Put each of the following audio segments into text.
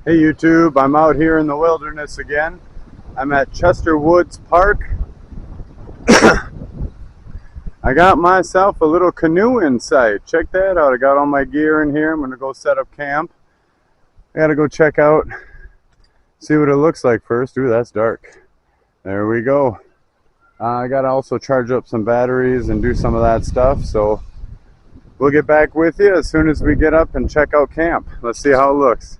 Hey YouTube, I'm out here in the wilderness again. I'm at Chester Woods Park. I got myself a little canoe in sight. Check that out. I got all my gear in here. I'm gonna go set up camp. I gotta go check out, see what it looks like first. Ooh, that's dark. There we go. I gotta also charge up some batteries and do some of that stuff. So we'll get back with you as soon as we get up and check out camp. Let's see how it looks.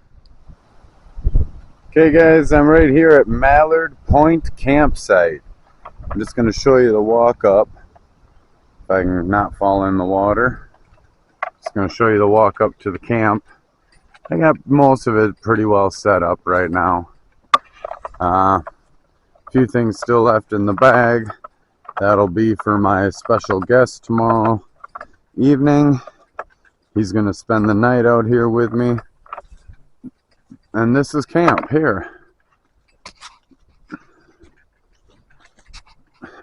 Okay guys, I'm right here at Mallard Point Campsite. I'm just going to show you the walk up, if I can not fall in the water. Just going to show you the walk up to the camp. I got most of it pretty well set up right now. A few things still left in the bag. That'll be for my special guest tomorrow evening. He's going to spend the night out here with me. And this is camp here.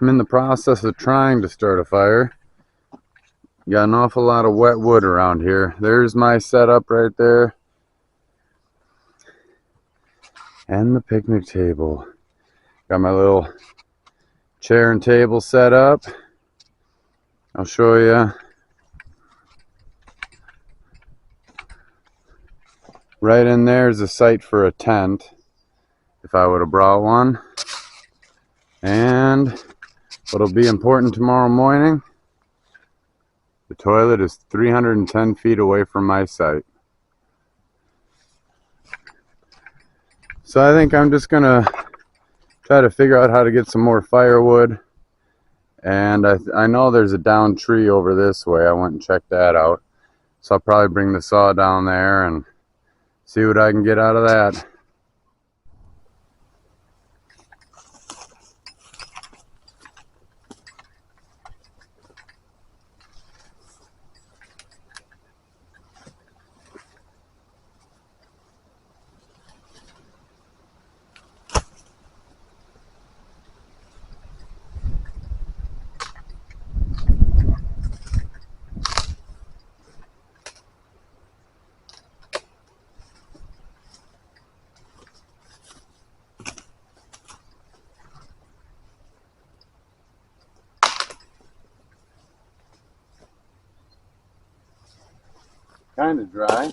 I'm in the process of trying to start a fire. Got an awful lot of wet wood around here. There's my setup right there. And the picnic table. Got my little chair and table set up. I'll show you. Right in there is a site for a tent, if I would have brought one. And what'll be important tomorrow morning, the toilet is 310 feet away from my site. So I think I'm just gonna try to figure out how to get some more firewood. And I know there's a downed tree over this way. I went and checked that out. So I'll probably bring the saw down there and see what I can get out of that. Kind of dry.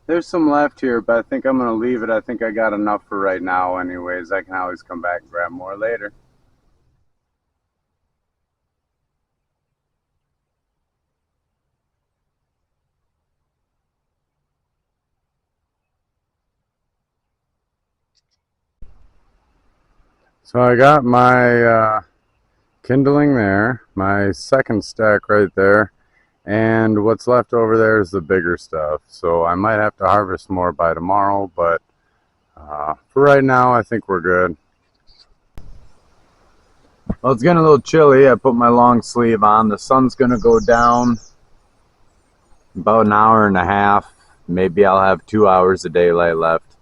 There's some left here, but I think I'm going to leave it. I think I got enough for right now anyways. I can always come back and grab more later. So I got my kindling there, my second stack right there. And what's left over there is the bigger stuff. So I might have to harvest more by tomorrow, but for right now, I think we're good. Well, it's getting a little chilly. I put my long sleeve on. The sun's going to go down about an hour and a half. Maybe I'll have 2 hours of daylight left.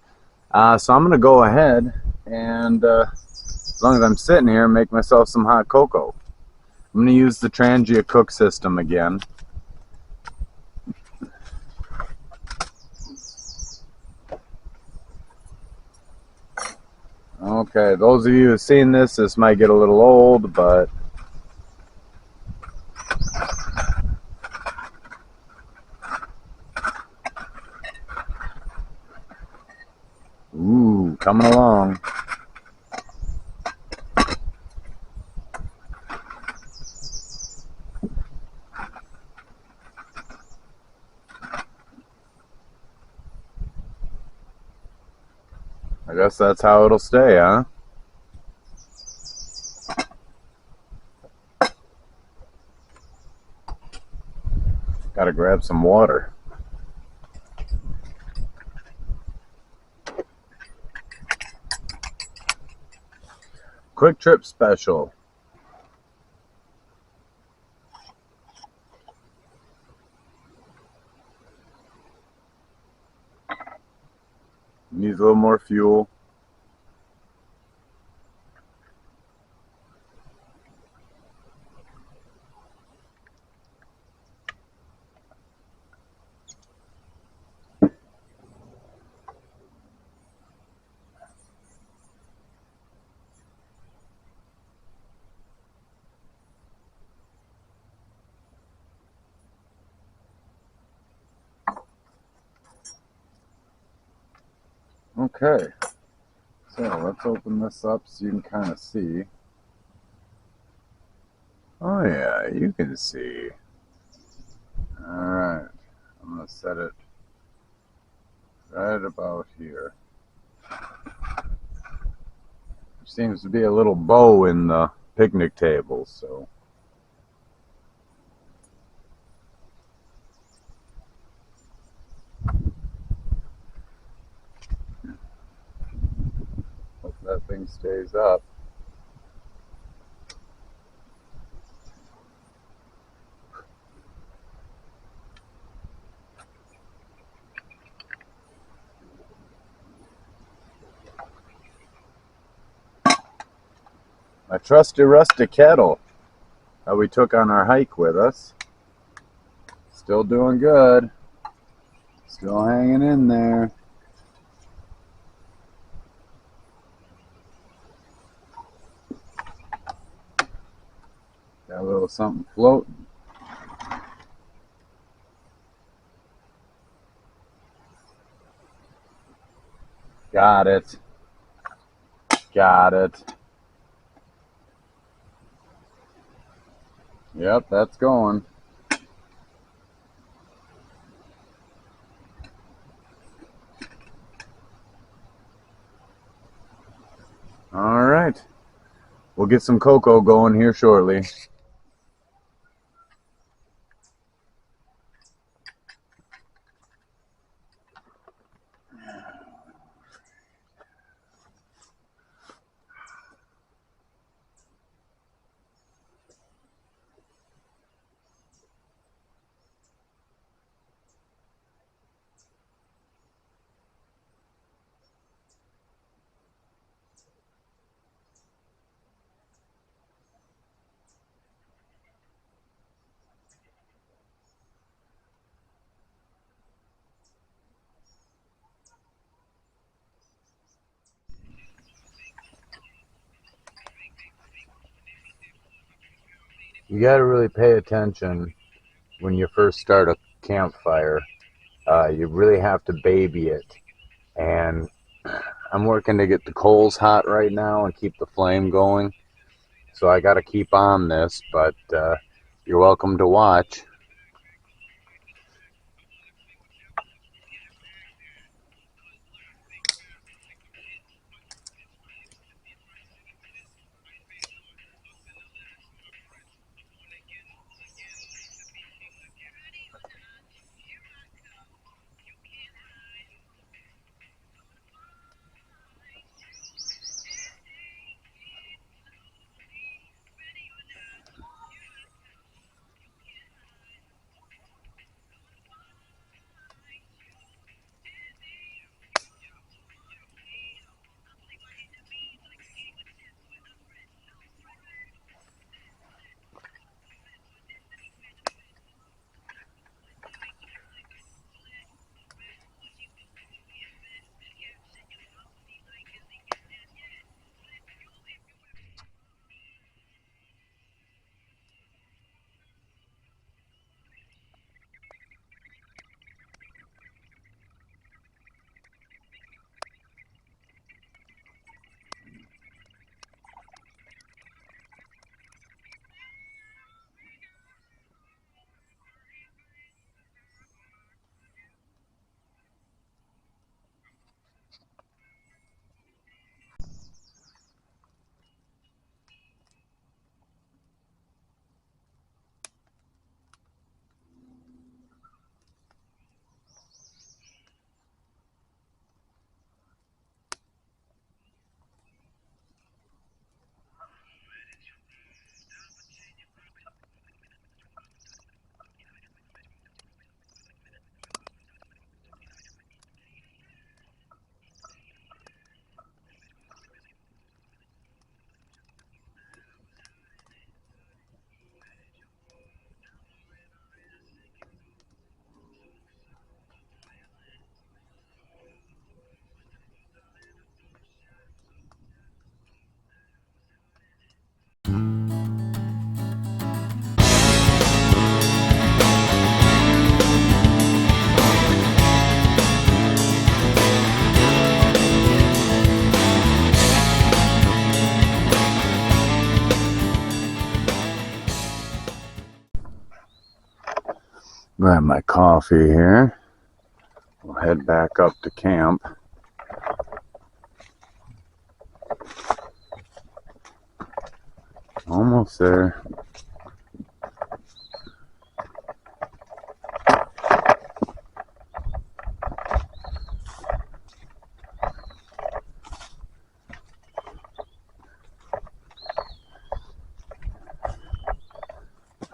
So I'm going to go ahead and as long as I'm sitting here, make myself some hot cocoa. I'm going to use the Trangia cook system again. Okay, those of you who've seen this might get a little old, but ooh, coming along. I guess that's how it'll stay, huh? Gotta grab some water. Quick trip special. Needs a little more fuel. Okay, so let's open this up so you can kind of see. Oh yeah, you can see. Alright, I'm going to set it right about here. There seems to be a little bow in the picnic table, so hope that thing stays up. My trusty rusty kettle that we took on our hike with us. Still doing good. Still hanging in there. Got a little something floating. Got it. Got it. Yep, that's going. All right. We'll get some cocoa going here shortly. You got to really pay attention when you first start a campfire. You really have to baby it. And I'm working to get the coals hot right now and keep the flame going. So I got to keep on this, but you're welcome to watch. my coffee here. We'll head back up to camp. Almost there.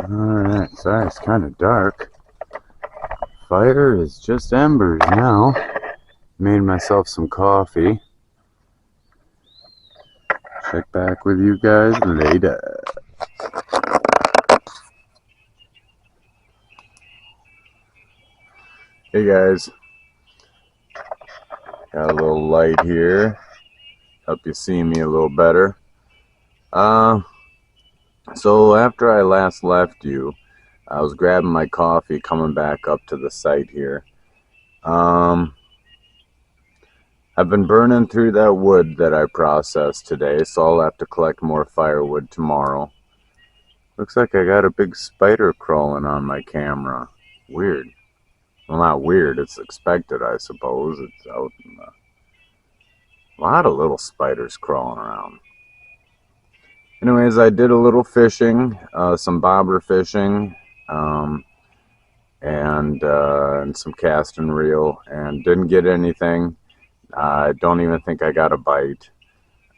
Alright, sorry it's kind of dark. Fire is just embers now. Made myself some coffee. Check back with you guys later. Hey guys. Got a little light here. Help you see me a little better. So after I last left you, I was grabbing my coffee coming back up to the site here. I've been burning through that wood that I processed today, so I'll have to collect more firewood tomorrow. Looks like I got a big spider crawling on my camera. Weird. Well, not weird, it's expected, I suppose. It's out in the... A lot of little spiders crawling around. Anyways, I did a little fishing, some bobber fishing, and some cast and reel, and didn't get anything. I don't even think I got a bite.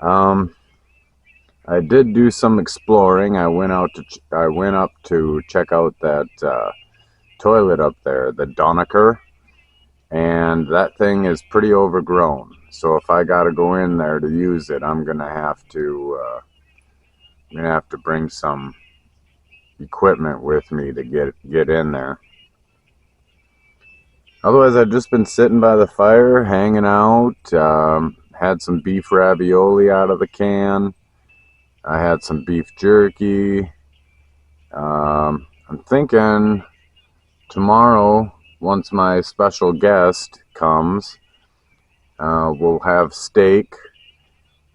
I did do some exploring. I went up to check out that toilet up there, the Donaker, and that thing is pretty overgrown. So if I got to go in there to use it, I'm gonna have to bring some equipment with me to get in there. Otherwise, I've just been sitting by the fire, hanging out. Had some beef ravioli out of the can. I had some beef jerky. I'm thinking tomorrow, once my special guest comes, we'll have steak.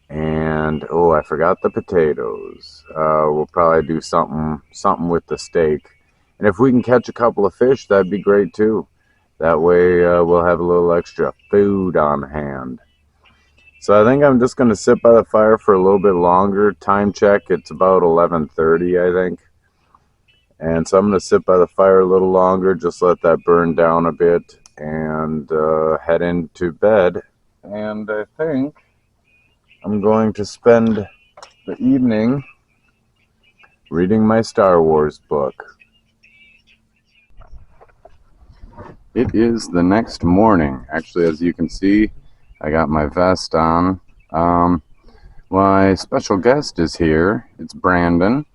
And oh, I forgot the potatoes. We'll probably do something with the steak. And if we can catch a couple of fish, that'd be great too. That way we'll have a little extra food on hand. So I think I'm just going to sit by the fire for a little bit longer. Time check, it's about 11:30, I think. And so I'm going to sit by the fire a little longer, just let that burn down a bit, and head into bed. And I think I'm going to spend the evening reading my Star Wars book. It is the next morning. Actually, as you can see, I got my vest on. My special guest is here. It's Brandon.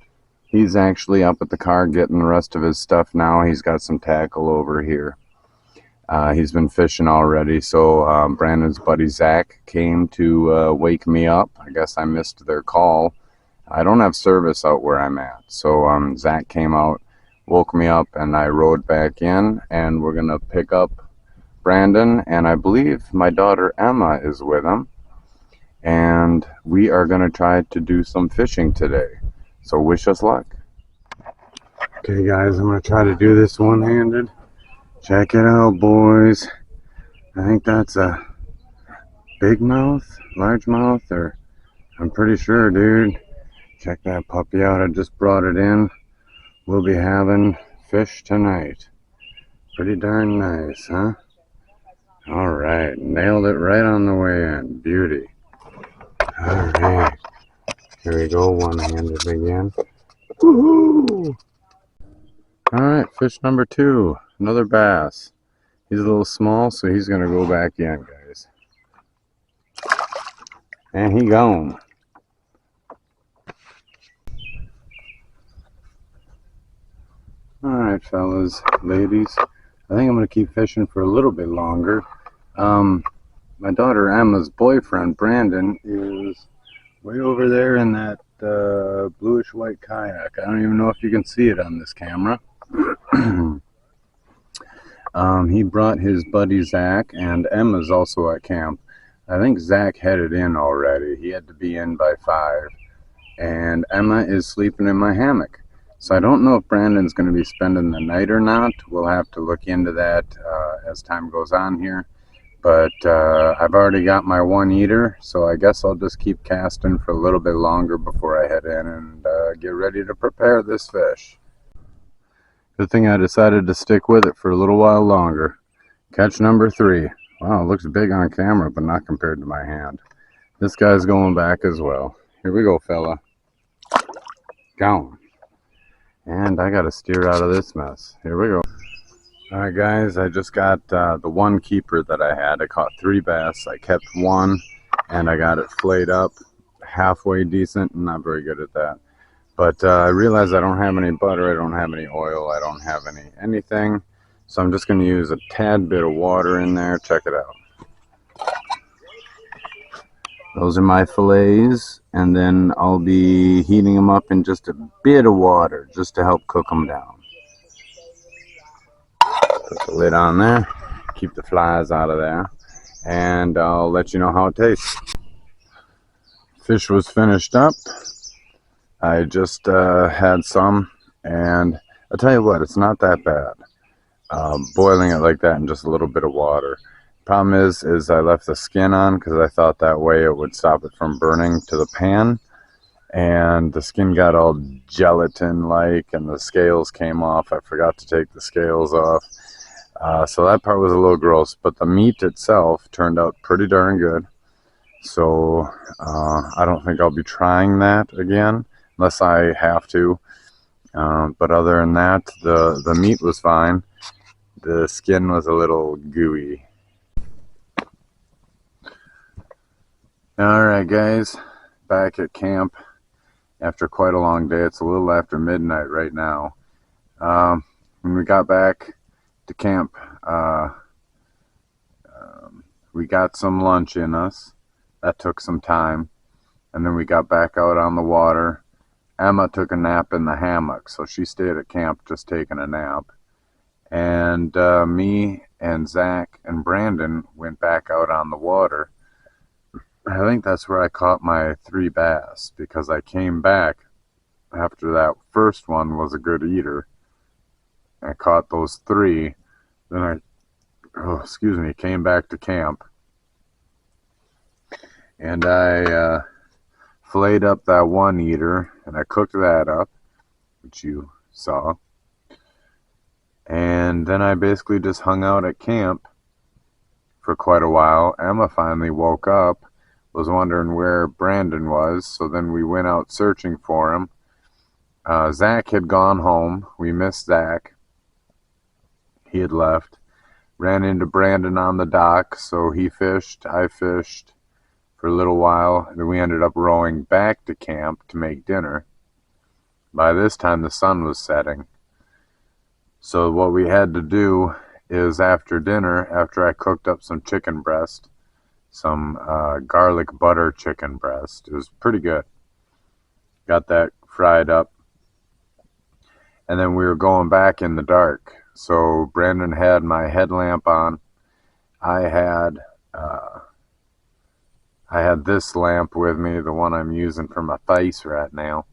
He's actually up at the car getting the rest of his stuff now. He's got some tackle over here. He's been fishing already, so Brandon's buddy Zach came to wake me up. I guess I missed their call. I don't have service out where I'm at, so Zach came out, woke me up, and I rode back in, and we're going to pick up Brandon, and I believe my daughter Emma is with him, and we are going to try to do some fishing today, so wish us luck. Okay guys, I'm going to try to do this one-handed. Check it out, boys. I think that's a big mouth, large mouth, or I'm pretty sure, dude. Check that puppy out. I just brought it in. We'll be having fish tonight. Pretty darn nice, huh? All right, nailed it right on the way in. Beauty. All right, here we go, one-handed again. Woohoo! All right, fish number 2. Another bass. He's a little small, so he's gonna go back in, guys. And he gone. Alright, fellas, ladies. I think I'm gonna keep fishing for a little bit longer. My daughter Emma's boyfriend, Brandon, is way over there in that bluish white kayak. I don't even know if you can see it on this camera. He brought his buddy Zach, and Emma's also at camp. I think Zach headed in already. He had to be in by 5. And Emma is sleeping in my hammock. So I don't know if Brandon's going to be spending the night or not. We'll have to look into that as time goes on here. But I've already got my one eater, so I guess I'll just keep casting for a little bit longer before I head in and get ready to prepare this fish. Good thing I decided to stick with it for a little while longer. Catch number 3. Wow, it looks big on camera, but not compared to my hand. This guy's going back as well. Here we go, fella. Gone. And I gotta steer out of this mess. Here we go. Alright guys, I just got the one keeper that I had. I caught 3 bass. I kept one and I got it flayed up halfway decent. I'm not very good at that. But I realized I don't have any butter, I don't have any oil, I don't have anything. So I'm just going to use a tad bit of water in there. Check it out. Those are my fillets, and then I'll be heating them up in just a bit of water just to help cook them down. Put the lid on there, keep the flies out of there, and I'll let you know how it tastes. Fish was finished up. I just had some, and I'll tell you what, it's not that bad. Boiling it like that in just a little bit of water. Problem is I left the skin on because I thought that way it would stop it from burning to the pan, and the skin got all gelatin like and the scales came off. I forgot to take the scales off, so that part was a little gross, but the meat itself turned out pretty darn good. So I don't think I'll be trying that again unless I have to, but other than that, the meat was fine. The skin was a little gooey. Alright guys, back at camp after quite a long day. It's a little after midnight right now. When we got back to camp, we got some lunch in us. That took some time. And then we got back out on the water. Emma took a nap in the hammock, so she stayed at camp just taking a nap. And me and Zach and Brandon went back out on the water. I think that's where I caught my 3 bass, because I came back after that first one was a good eater. I caught those 3. Then I came back to camp. And I filleted up that 1 eater, and I cooked that up, which you saw. And then I basically just hung out at camp for quite a while. Emma finally woke up, was wondering where Brandon was, so then we went out searching for him. Zach had gone home. We missed Zach. He had left. Ran into Brandon on the dock, so he fished, I fished for a little while, and then we ended up rowing back to camp to make dinner. By this time the sun was setting. So what we had to do is after dinner, after I cooked up some chicken breast, some garlic butter chicken breast. It was pretty good. Got that fried up. And then we were going back in the dark. So Brandon had my headlamp on. I had this lamp with me, the one I'm using for my face right now.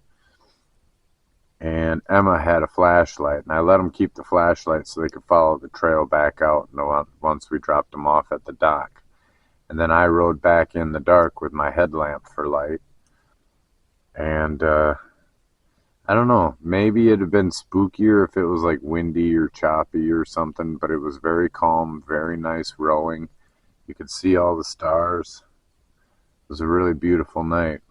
And Emma had a flashlight, and I let them keep the flashlight so they could follow the trail back out once we dropped them off at the dock. And then I rode back in the dark with my headlamp for light. And I don't know, maybe it'd have been spookier if it was like windy or choppy or something, but it was very calm, very nice rowing. You could see all the stars. It was a really beautiful night.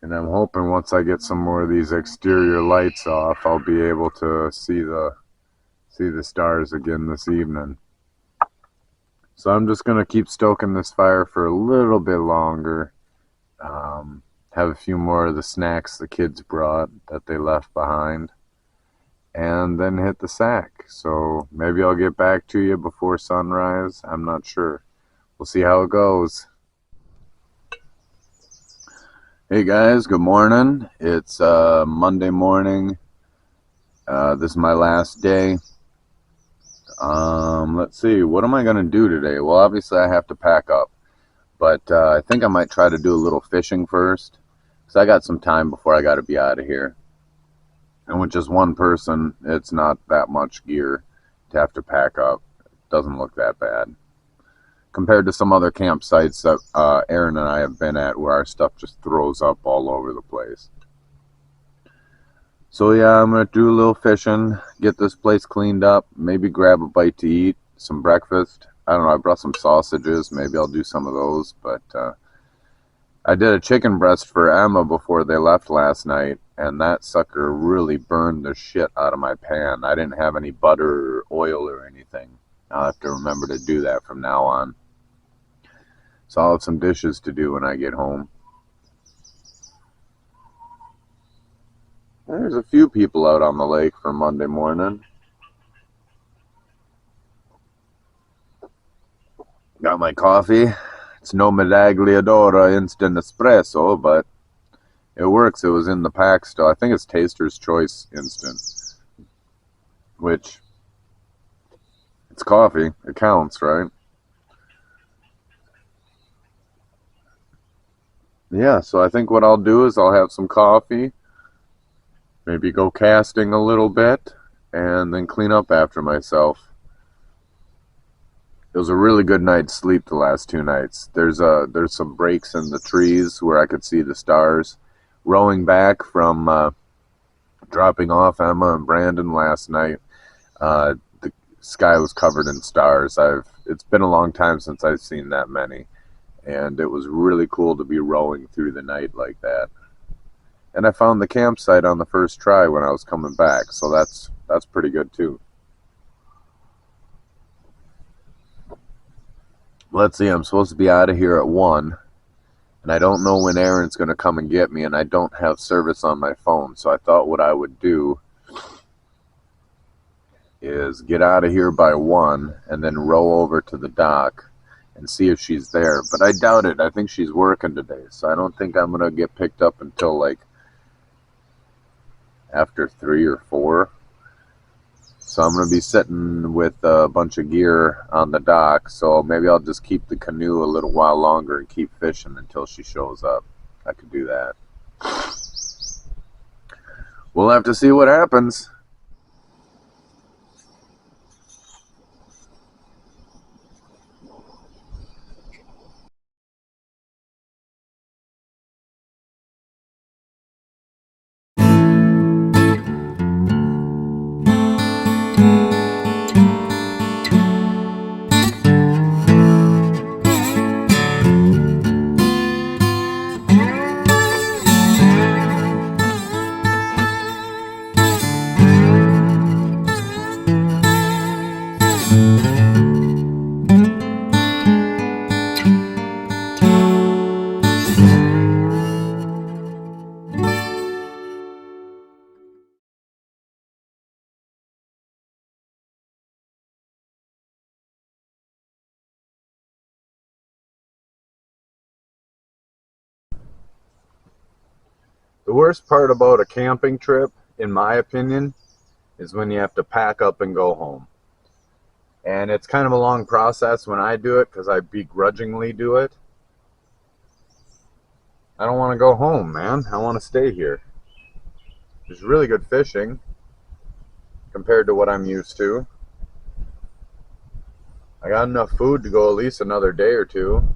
And I'm hoping once I get some more of these exterior lights off, I'll be able to see the stars again this evening. So I'm just going to keep stoking this fire for a little bit longer. Have a few more of the snacks the kids brought that they left behind. And then hit the sack. So maybe I'll get back to you before sunrise. I'm not sure. We'll see how it goes. Hey guys, good morning. It's Monday morning. This is my last day. Let's see, what am I going to do today? Well, obviously I have to pack up, but I think I might try to do a little fishing first, because I got some time before I got to be out of here. And with just one person, it's not that much gear to have to pack up. It doesn't look that bad compared to some other campsites that Aaron and I have been at where our stuff just throws up all over the place. So yeah, I'm going to do a little fishing, get this place cleaned up, maybe grab a bite to eat, some breakfast. I don't know, I brought some sausages, maybe I'll do some of those, but I did a chicken breast for Emma before they left last night, and that sucker really burned the shit out of my pan. I didn't have any butter or oil or anything. I'll have to remember to do that from now on. So I'll have some dishes to do when I get home. There's a few people out on the lake for Monday morning. Got my coffee. It's no Medagliadora instant espresso, but it works. It was in the pack still. I think it's Taster's Choice instant, which it's coffee. It counts, right? Yeah, so I think what I'll do is I'll have some coffee, maybe go casting a little bit, and then clean up after myself. It was a really good night's sleep the last 2 nights. There's some breaks in the trees where I could see the stars. Rowing back from dropping off Emma and Brandon last night, the sky was covered in stars. It's been a long time since I've seen that many, and it was really cool to be rowing through the night like that. And I found the campsite on the first try when I was coming back, so that's pretty good too. Let's see, I'm supposed to be out of here at 1, and I don't know when Aaron's going to come and get me, and I don't have service on my phone, so I thought what I would do is get out of here by 1 and then row over to the dock and see if she's there. But I doubt it. I think she's working today, so I don't think I'm going to get picked up until like after 3 or 4. So I'm going to be sitting with a bunch of gear on the dock, so maybe I'll just keep the canoe a little while longer and keep fishing until she shows up. I could do that. We'll have to see what happens. The worst part about a camping trip, in my opinion, is when you have to pack up and go home. And it's kind of a long process when I do it because I begrudgingly do it. I don't want to go home, man. I want to stay here. There's really good fishing compared to what I'm used to. I got enough food to go at least another day or 2.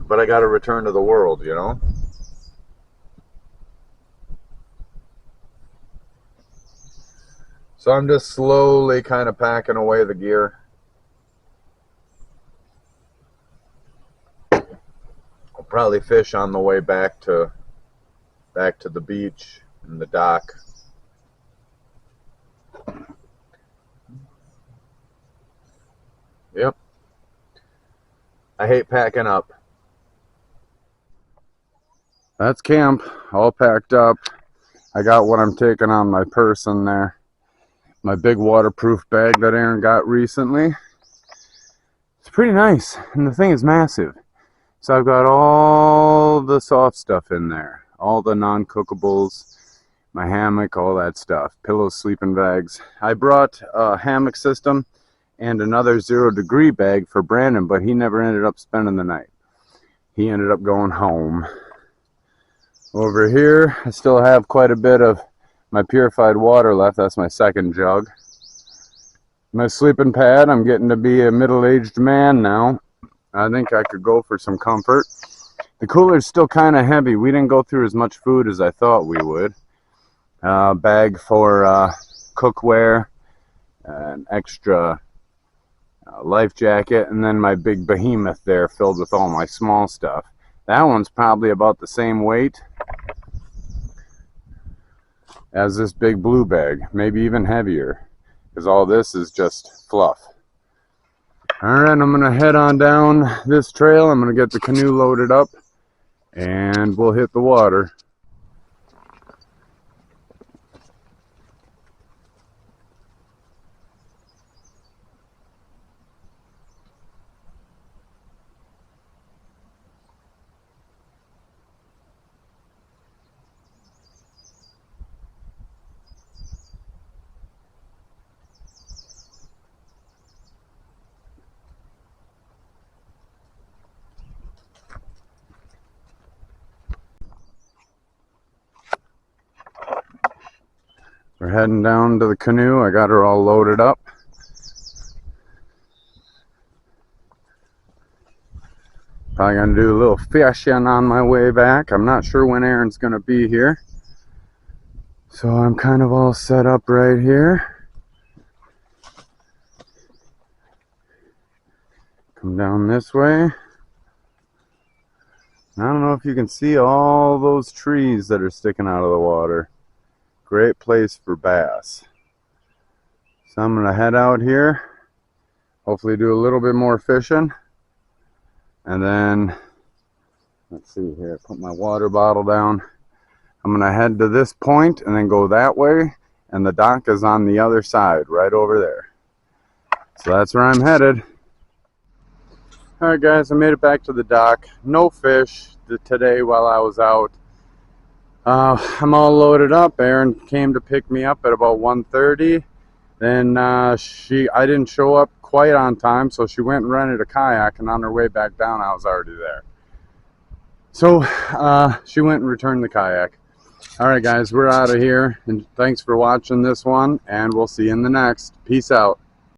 But I got to return to the world, you know? So I'm just slowly kind of packing away the gear. I'll probably fish on the way back to the beach and the dock. Yep. I hate packing up. That's camp, all packed up. I got what I'm taking on my person there. My big waterproof bag that Aaron got recently. It's pretty nice, and the thing is massive. So I've got all the soft stuff in there. All the non-cookables, my hammock, all that stuff. Pillows, sleeping bags. I brought a hammock system and another 0-degree bag for Brandon, but he never ended up spending the night. He ended up going home. Over here, I still have quite a bit of my purified water left. That's my second jug. My sleeping pad, I'm getting to be a middle-aged man now. I think I could go for some comfort. The cooler's still kind of heavy. We didn't go through as much food as I thought we would. Bag for cookware, an extra life jacket, and then my big behemoth there filled with all my small stuff. That one's probably about the same weight as this big blue bag, maybe even heavier, because all this is just fluff. Alright, I'm going to head on down this trail. I'm going to get the canoe loaded up, and we'll hit the water. We're heading down to the canoe. I got her all loaded up. Probably gonna do a little fishing on my way back. I'm not sure when Aaron's gonna be here, so I'm kind of all set up right here. Come down this way. I don't know if you can see all those trees that are sticking out of the water. Great place for bass. So I'm gonna head out here, hopefully do a little bit more fishing, and then let's see here, put my water bottle down. I'm gonna head to this point and then go that way, and the dock is on the other side right over there. So that's where I'm headed. Alright guys, I made it back to the dock. No fish today while I was out. I'm all loaded up. Erin came to pick me up at about 1:30. Then I didn't show up quite on time, so she went and rented a kayak, and on her way back down I was already there. So she went and returned the kayak. Alright guys, we're out of here, and thanks for watching this one, and we'll see you in the next. Peace out.